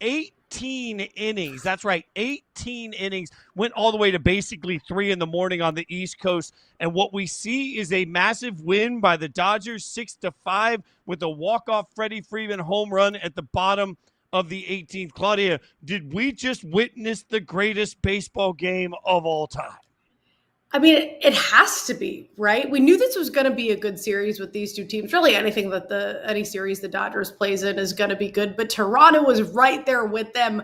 18 innings. That's right, 18 innings. Went all the way to basically 3 a.m. on the East Coast. And what we see is a massive win by the Dodgers, 6-5, with a walk-off Freddie Freeman home run at the bottom of the 18th. Claudia, did we just witness the greatest baseball game of all time? I mean, it has to be, right? We knew this was going to be a good series with these two teams. Really, anything that any series the Dodgers plays in is going to be good. But Toronto was right there with them.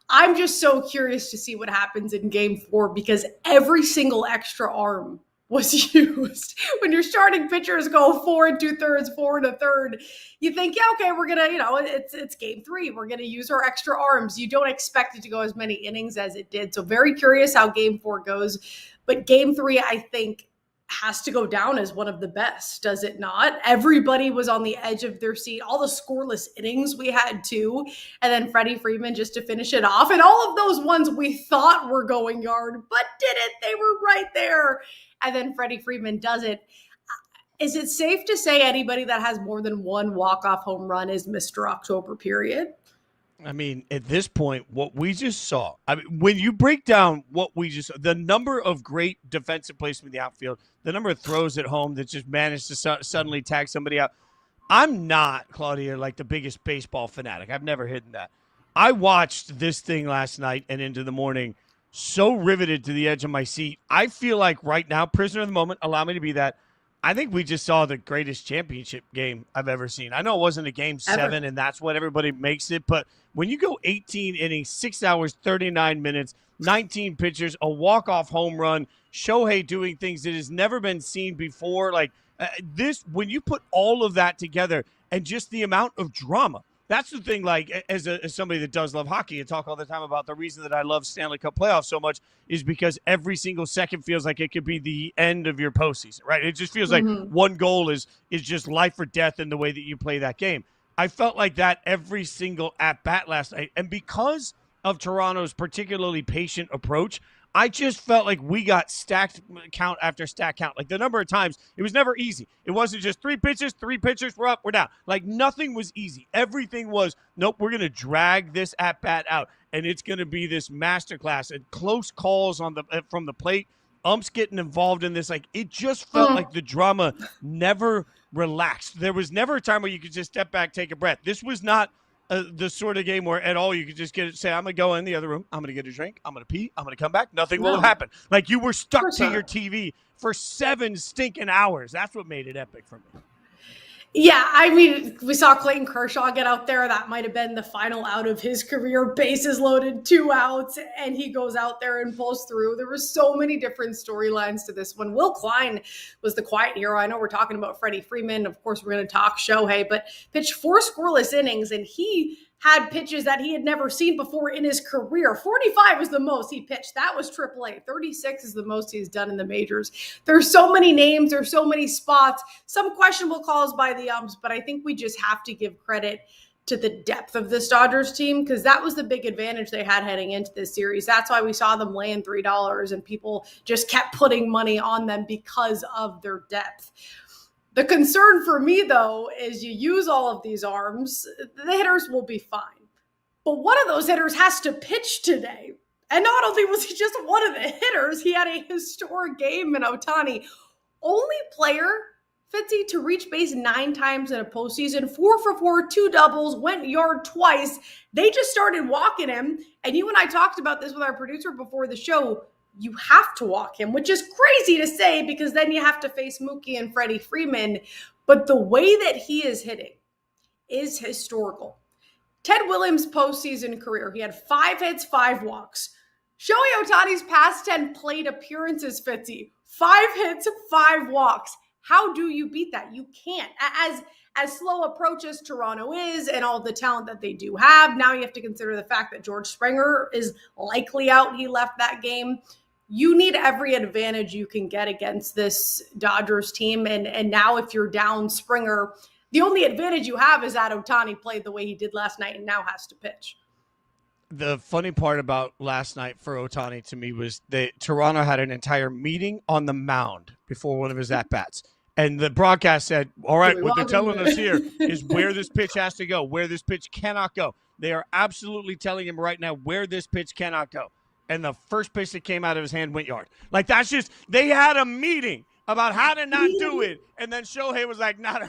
I'm just so curious to see what happens in Game 4 because every single extra arm was used. When your starting pitchers go 4 2/3, 4 1/3, you think, yeah, okay, we're gonna, it's Game 3. We're gonna use our extra arms. You don't expect it to go as many innings as it did. So very curious how Game 4 goes. But Game 3, I think, has to go down as one of the best, does it not? Everybody was on the edge of their seat. All the scoreless innings we had too. And then Freddie Freeman just to finish it off. And all of those ones we thought were going yard, but didn't. They were right there. And then Freddie Freeman does it. Is it safe to say anybody that has more than one walk-off home run is Mr. October period? I mean, at this point, what we just saw, when you break down what we just saw, the number of great defensive placement in the outfield, the number of throws at home that just managed to suddenly tag somebody out. I'm not, Claudia, like the biggest baseball fanatic. I've never hidden that. I watched this thing last night and into the morning, so riveted to the edge of my seat. I feel like right now, prisoner of the moment, allow me to be that. I think we just saw the greatest championship game I've ever seen. I know it wasn't a Game 7, and that's what everybody makes it, but when you go 18 innings, 6 hours, 39 minutes, 19 pitchers, a walk-off home run, Shohei doing things that has never been seen before, like this, when you put all of that together and just the amount of drama, that's the thing, like, as somebody that does love hockey and talk all the time about the reason that I love Stanley Cup playoffs so much is because every single second feels like it could be the end of your postseason, right? It just feels like one goal is just life or death in the way that you play that game. I felt like that every single at-bat last night. And because of Toronto's particularly patient approach, I just felt like we got stacked count after stack count. Like the number of times, it was never easy. It wasn't just three pitches, we're up, we're down. Like nothing was easy. Everything was, nope, we're going to drag this at-bat out, and it's going to be this masterclass and close calls on from the plate, umps getting involved in this. Like it just felt like the drama never relaxed. There was never a time where you could just step back, take a breath. This was not the sort of game where at all you could just say, I'm going to go in the other room, I'm going to get a drink, I'm going to pee, I'm going to come back, nothing will happen. Like you were stuck to your TV for 7 stinking hours. That's what made it epic for me. Yeah, I mean, we saw Clayton Kershaw get out there. That might have been the final out of his career. Bases loaded, 2 outs, and he goes out there and pulls through. There were so many different storylines to this one. Will Klein was the quiet hero. I know we're talking about Freddie Freeman. Of course, we're going to talk Shohei, but pitched 4 scoreless innings, and he had pitches that he had never seen before in his career. 45 is the most he pitched. That was AAA. 36 is the most he's done in the majors. There's so many names. There's so many spots. Some questionable calls by the umps, but I think we just have to give credit to the depth of this Dodgers team because that was the big advantage they had heading into this series. That's why we saw them laying $3 and people just kept putting money on them because of their depth. The concern for me, though, is you use all of these arms, the hitters will be fine. But one of those hitters has to pitch today. And not only was he just one of the hitters, he had a historic game in Ohtani. Only player, Fitzy, to reach base 9 times in a postseason, 4 for 4, 2 doubles, went yard twice. They just started walking him. And you and I talked about this with our producer before the show. You have to walk him, which is crazy to say because then you have to face Mookie and Freddie Freeman. But the way that he is hitting is historical. Ted Williams' postseason career, he had 5 hits, 5 walks. Shohei Ohtani's past 10 plate appearances, Fitzy, 5 hits, 5 walks. How do you beat that? You can't. As slow approach as Toronto is and all the talent that they do have, now you have to consider the fact that George Springer is likely out. He left that game. You need every advantage you can get against this Dodgers team. And now if you're down Springer, the only advantage you have is that Ohtani played the way he did last night and now has to pitch. The funny part about last night for Ohtani to me was that Toronto had an entire meeting on the mound before one of his at-bats. And the broadcast said, all right, what they're telling us here is where this pitch has to go, where this pitch cannot go. They are absolutely telling him right now where this pitch cannot go. And the first pitch that came out of his hand went yard. Like, that's just, they had a meeting about how to not do it. And then Shohei was like, no,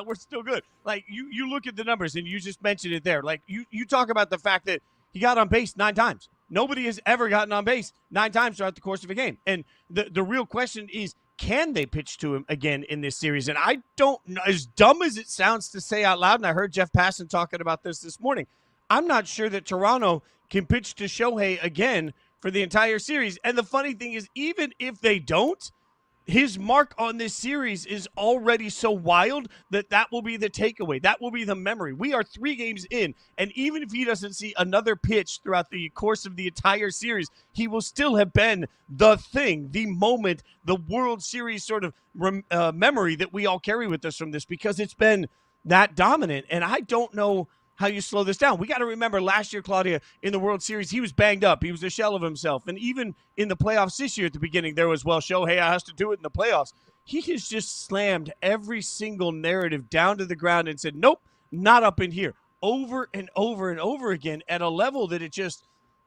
we're still good. Like, you look at the numbers, and you just mentioned it there. Like, you talk about the fact that he got on base 9 times. Nobody has ever gotten on base 9 times throughout the course of a game. And the real question is, can they pitch to him again in this series? And I don't know, as dumb as it sounds to say out loud, and I heard Jeff Passan talking about this morning, I'm not sure that Toronto can pitch to Shohei again for the entire series. And the funny thing is, even if they don't, his mark on this series is already so wild that will be the takeaway. That will be the memory. We are 3 games in, and even if he doesn't see another pitch throughout the course of the entire series, he will still have been the thing, the moment, the World Series sort of memory that we all carry with us from this, because it's been that dominant. And I don't know how you slow this down. We got to remember last year, Claudia, in the World Series, he was banged up. He was a shell of himself. And even in the playoffs this year at the beginning, there was, well, Shohei has to do it in the playoffs. He has just slammed every single narrative down to the ground and said, nope, not up in here, over and over and over again at a level that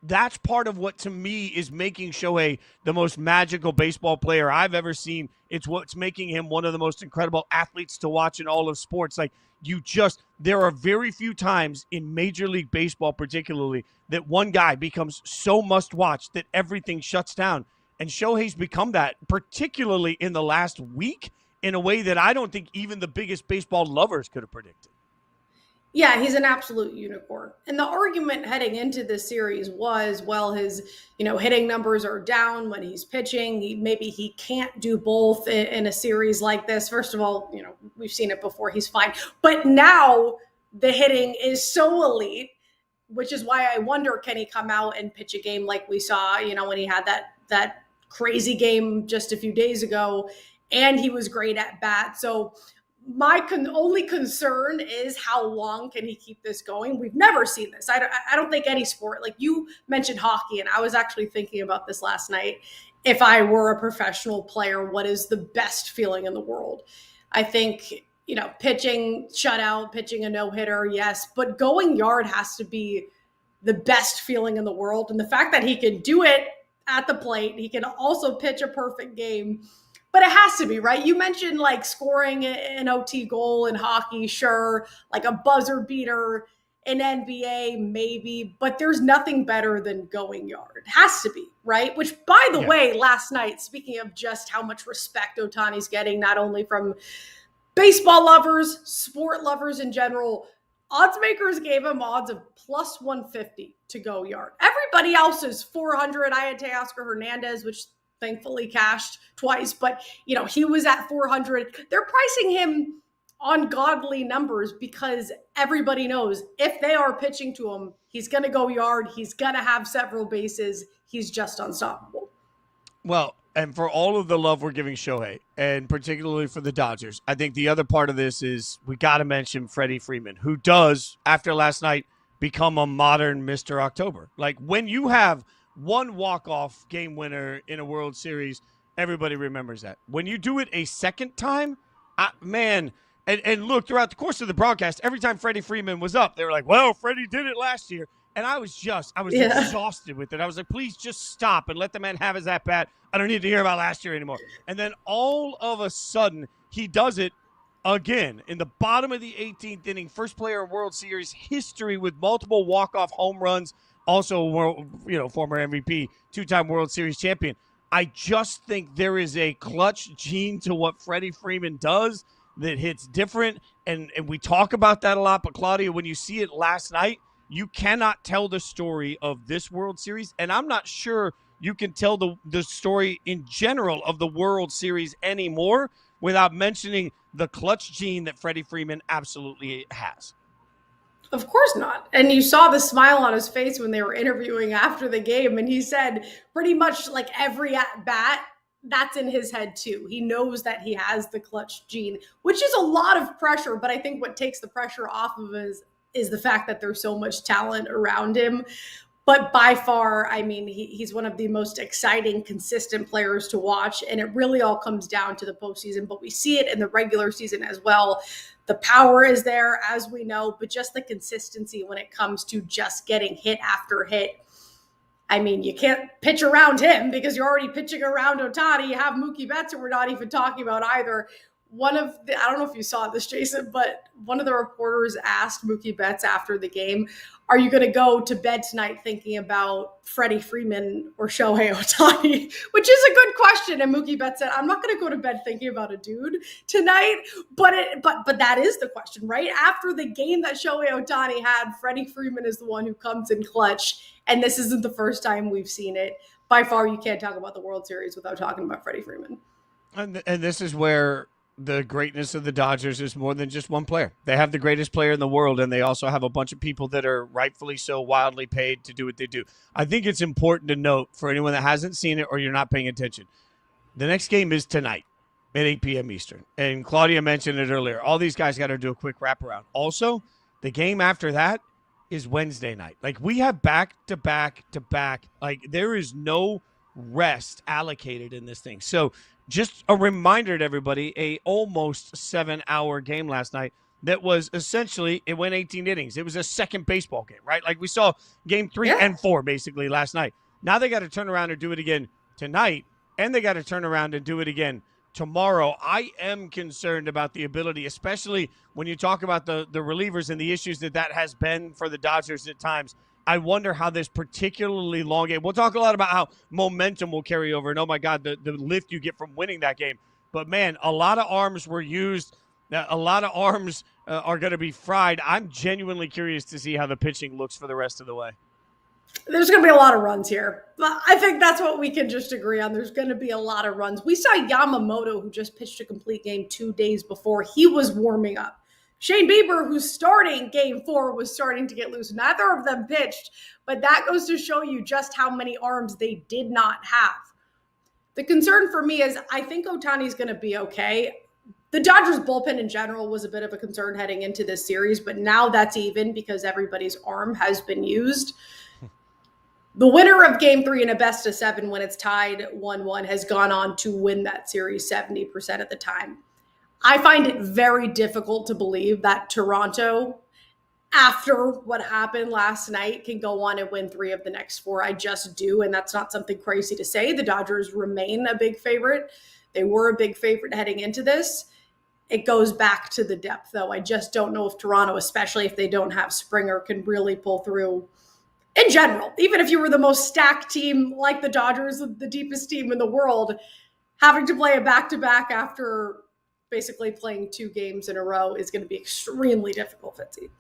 that's part of what, to me, is making Shohei the most magical baseball player I've ever seen. It's what's making him one of the most incredible athletes to watch in all of sports. Like, there are very few times in Major League Baseball particularly that one guy becomes so must-watch that everything shuts down. And Shohei's become that, particularly in the last week, in a way that I don't think even the biggest baseball lovers could have predicted. Yeah, he's an absolute unicorn. And the argument heading into this series was, well, his, hitting numbers are down when he's pitching. Maybe he can't do both in a series like this. First of all, we've seen it before. He's fine. But now the hitting is so elite, which is why I wonder, can he come out and pitch a game like we saw, when he had that crazy game just a few days ago, and he was great at bat. So my only concern is, how long can he keep this going? We've never seen this. I don't think any sport, like you mentioned hockey, and I was actually thinking about this last night. If I were a professional player, what is the best feeling in the world? I think, pitching shutout, pitching a no-hitter, yes, but going yard has to be the best feeling in the world. And the fact that he can do it at the plate, he can also pitch a perfect game. But it has to be, right? You mentioned like scoring an OT goal in hockey, sure, like a buzzer beater in NBA, maybe, but there's nothing better than going yard. It has to be, right? Which, by the way, last night, speaking of just how much respect Ohtani's getting, not only from baseball lovers, sport lovers in general, odds makers gave him odds of plus 150 to go yard. Everybody else is 400. I had Teoscar Hernandez, which thankfully cashed twice, but he was at 400. They're pricing him on godly numbers because everybody knows if they are pitching to him, he's going to go yard. He's going to have several bases. He's just unstoppable. Well, and for all of the love we're giving Shohei, and particularly for the Dodgers, I think the other part of this is we got to mention Freddie Freeman, who does, after last night, become a modern Mr. October. Like, when you have one walk-off game winner in a World Series, everybody remembers that. When you do it a second time, man, and look, throughout the course of the broadcast, every time Freddie Freeman was up, they were like, well, Freddie did it last year. And I was exhausted with it. I was like, please just stop and let the man have his at-bat. I don't need to hear about last year anymore. And then all of a sudden, he does it again in the bottom of the 18th inning, first player in World Series history with multiple walk-off home runs. Also, former MVP, 2-time World Series champion. I just think there is a clutch gene to what Freddie Freeman does that hits different, and we talk about that a lot. But, Claudia, when you see it last night, you cannot tell the story of this World Series, and I'm not sure you can tell the story in general of the World Series anymore without mentioning the clutch gene that Freddie Freeman absolutely has. Of course not. And you saw the smile on his face when they were interviewing after the game. And he said pretty much like every at bat, that's in his head too. He knows that he has the clutch gene, which is a lot of pressure. But I think what takes the pressure off of is the fact that there's so much talent around him. But by far, I mean, he's one of the most exciting, consistent players to watch. And it really all comes down to the postseason, but we see it in the regular season as well. The power is there, as we know, but just the consistency when it comes to just getting hit after hit. I mean, you can't pitch around him because you're already pitching around Ohtani. You have Mookie Betts, who we're not even talking about either. I don't know if you saw this, Jason, but one of the reporters asked Mookie Betts after the game, are you going to go to bed tonight thinking about Freddie Freeman or Shohei Ohtani? Which is a good question. And Mookie Betts said, I'm not going to go to bed thinking about a dude tonight. But that is the question, right? After the game that Shohei Ohtani had, Freddie Freeman is the one who comes in clutch. And this isn't the first time we've seen it. By far, you can't talk about the World Series without talking about Freddie Freeman. And this is where the greatness of the Dodgers is more than just one player. They have the greatest player in the world, and they also have a bunch of people that are rightfully so wildly paid to do what they do. I think it's important to note for anyone that hasn't seen it or you're not paying attention, the next game is tonight at 8 p.m. Eastern. And Claudia mentioned it earlier. All these guys got to do a quick wraparound. Also, the game after that is Wednesday night. Like, we have back-to-back-to-back. Like, there is no rest allocated in this thing. So just a reminder to everybody, a almost 7-hour game last night that was essentially, it went 18 innings. It was a second baseball game, right? Like we saw game 3 and 4 basically last night. Now they got to turn around and do it again tonight, and they got to turn around and do it again tomorrow. I am concerned about the ability, especially when you talk about the relievers and the issues that has been for the Dodgers at times. I wonder how this particularly long game, we'll talk a lot about how momentum will carry over. And, oh, my God, the lift you get from winning that game. But, man, a lot of arms were used. A lot of arms are going to be fried. I'm genuinely curious to see how the pitching looks for the rest of the way. There's going to be a lot of runs here. I think that's what we can just agree on. There's going to be a lot of runs. We saw Yamamoto, who just pitched a complete game 2 days before. He was warming up. Shane Bieber, who's starting game 4, was starting to get loose. Neither of them pitched, but that goes to show you just how many arms they did not have. The concern for me is I think Ohtani's going to be okay. The Dodgers bullpen in general was a bit of a concern heading into this series, but now that's even because everybody's arm has been used. The winner of game 3 in a best of 7 when it's tied 1-1 has gone on to win that series 70% of the time. I find it very difficult to believe that Toronto, after what happened last night, can go on and win 3 of the next 4. I just do, and that's not something crazy to say. The Dodgers remain a big favorite. They were a big favorite heading into this. It goes back to the depth, though. I just don't know if Toronto, especially if they don't have Springer, can really pull through in general. Even if you were the most stacked team like the Dodgers, the deepest team in the world, having to play a back-to-back after basically playing 2 games in a row is going to be extremely difficult, Fitzy.